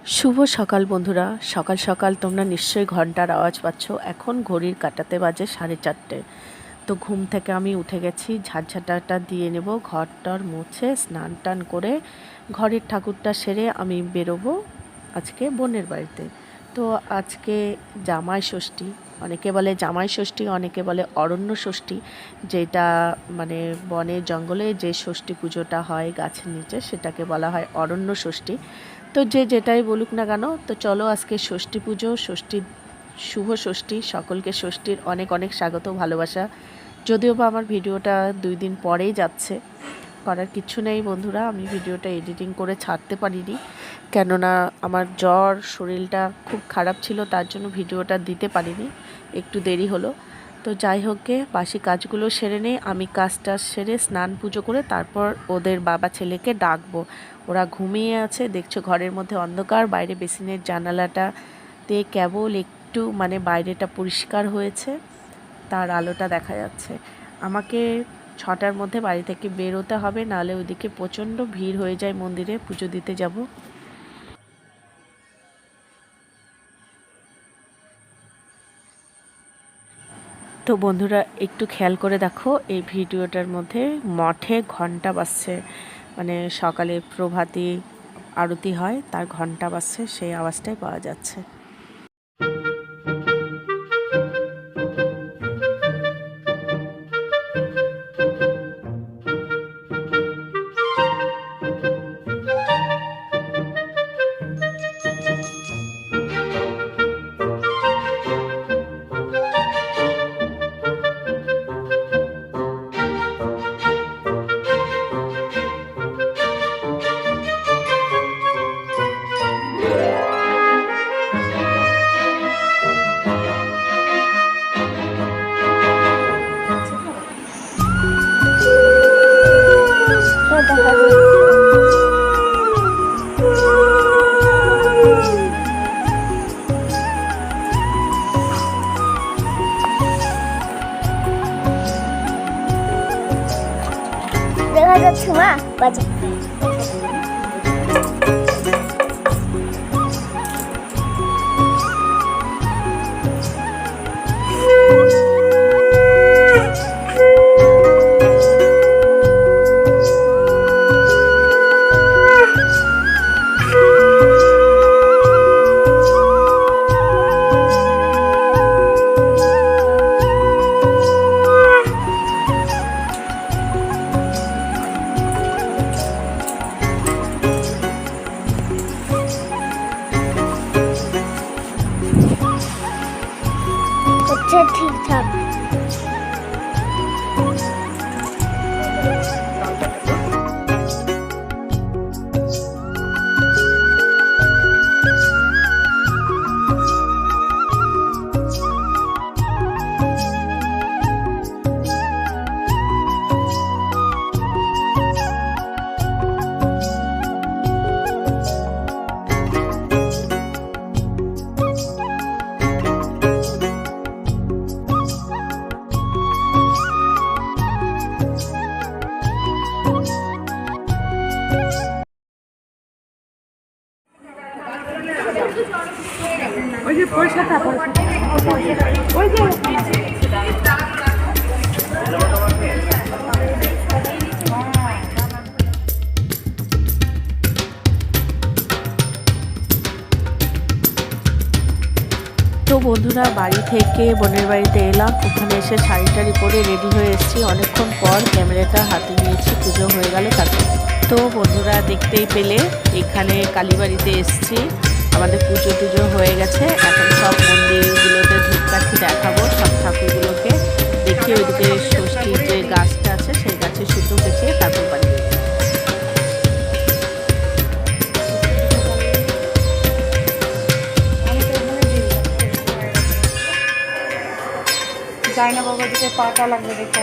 শুভ সকাল বন্ধুরা। সকাল সকাল তোমরা নিশ্চয়ই ঘন্টার আওয়াজ পাচ্ছ। এখন ঘড়ির কাঁটাতে বাজে 4:30। তো ঘুম থেকে আমি উঠে গেছি, ঝাঁটঝাঁটাটা দিয়ে নেব, ঘরটর মুছে স্নান টান করে ঘরের ঠাকুরটা সেরে আমি বেরোবো আজকে বোনের বাড়িতে। তো আজকে জামাই ষষ্ঠী, অনেকে বলে জামাই ষষ্ঠী, অনেকে বলে অরণ্য ষষ্ঠী, যেটা মানে বনে জঙ্গলে যে ষষ্ঠী পুজোটা হয় গাছের নিচে, সেটাকে বলা হয় অরণ্য ষষ্ঠী। তো যে যেটাই বলুক না কেন, তো চলো আজকে ষষ্ঠী পুজো, ষষ্ঠীর শুভ ষষ্ঠী, সকলকে ষষ্ঠীর অনেক অনেক স্বাগত, ভালোবাসা। যদিও বা আমার ভিডিওটা 2 দিন পরেই যাচ্ছে, করার কিছু নেই বন্ধুরা, আমি ভিডিওটা এডিটিং করে ছাড়তে পারিনি, কেননা আমার জ্বর, শরীরটা খুব খারাপ ছিল, তার জন্য ভিডিওটা দিতে পারিনি, একটু দেরি হলো। তো যাই হোক গে, বাসি কাজগুলো সেরে নেই, আমি কাজটা সেরে স্নান পুজো করে তারপর ওদের বাবা ছেলেকে ডাকবো। ওরা ঘুমিয়ে আছে, দেখছো ঘরের মধ্যে অন্ধকার, বাইরে বেসিনের জানালাটাতে কেবল একটু মানে বাইরেটা পরিষ্কার হয়েছে, তার আলোটা দেখা যাচ্ছে। আমাকে 6টার মধ্যে বাড়ি থেকে বেরোতে হবে, নাহলে ওইদিকে প্রচণ্ড ভিড় হয়ে যায়, মন্দিরে পুজো দিতে যাব। তো বন্ধুরা একটু খেয়াল করে দেখো, এই ভিডিওটার মধ্যে মঠে ঘন্টা বাজছে, মানে সকালে প্রভাতী আরতি হয় তার ঘন্টা বাজছে, সেই আওয়াজটাই পাওয়া যাচ্ছে। দেখা যাচ্ছে মা বাজে। হচ্ছে ঠিকঠাক। ওই যে পয়সাটা ওই যে তো বন্ধুরা বাড়ি থেকে বোনের বাড়িতে এলাম, ওখানে এসে শাড়ি টাড়ি পরে রেডি হয়ে এসেছি, অনেকক্ষণ পর ক্যামেরাটা হাতে নিয়েছি, পুজো হয়ে গেল তারপর। তো বন্ধুরা দেখতেই পেলে এখানে কালীবাড়িতে এসেছি, আমাদের পুজো টুজো হয়ে গেছে, এখন সব মন্দিরগুলোতে ধূপকাঠি দেখাবো, সব ঠাকুরগুলোকে দেখিয়ে ওইদিকে ষষ্ঠীর যে গাছটা আছে সেই গাছে সুতো দেখিয়ে তারপর বাড়ি যাবো। যায় না বাবা, দিকে পাটা লাগবে দেখো।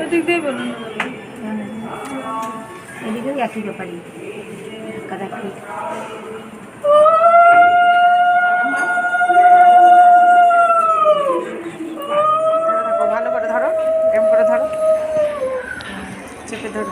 ওদিক দিয়ে বলুন। এদিকেও একই ব্যাপারই কাটাকাটি। ভালো করে ধরো, এম করে ধরো, চেপে ধরো।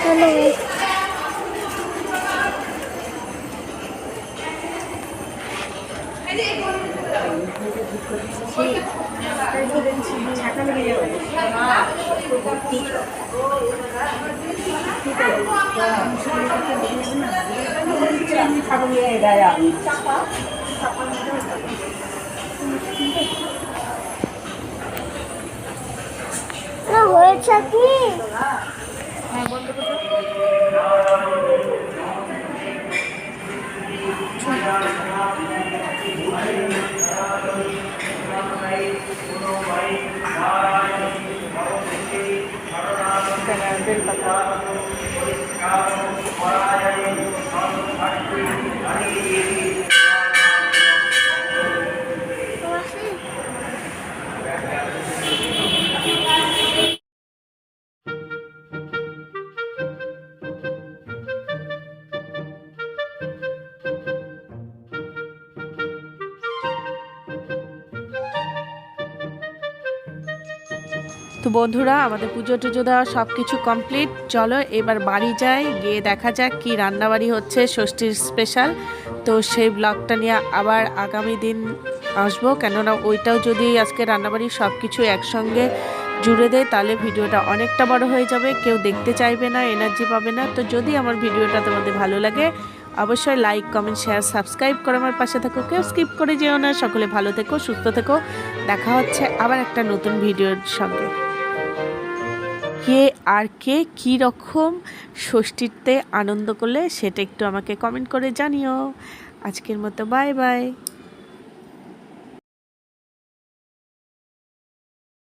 হ্যালো না হয়েছে কি তো বন্ধুরা, আমাদের পুজো টুজো দেওয়া সব কিছু কমপ্লিট। চলো এবার বাড়ি যাই, গিয়ে দেখা যাক কি রান্নাবাড়ি হচ্ছে ষষ্ঠীর স্পেশাল। তো সেই ব্লগটা নিয়ে আবার আগামী দিন আসবো, কেননা ওইটাও যদি আজকে রান্নাবাড়ি সব কিছু একসঙ্গে জুড়ে দেয় তাহলে ভিডিওটা অনেকটা বড় হয়ে যাবে, কেউ দেখতে চাইবে না, এনার্জি পাবে না। তো যদি আমার ভিডিওটা তোমাদের ভালো লাগে অবশ্যই লাইক, কমেন্ট, শেয়ার, সাবস্ক্রাইব করে আমার পাশে থাকো, কেউ স্কিপ করে যেও না। সকলে ভালো থেকো, সুস্থ থেকো, দেখা হচ্ছে আবার একটা নতুন ভিডিওর সঙ্গে। কে আর কে কী রকম ষষ্ঠীতে আনন্দ করলে সেটা একটু আমাকে কমেন্ট করে জানিও। আজকের মতো বাই বাই।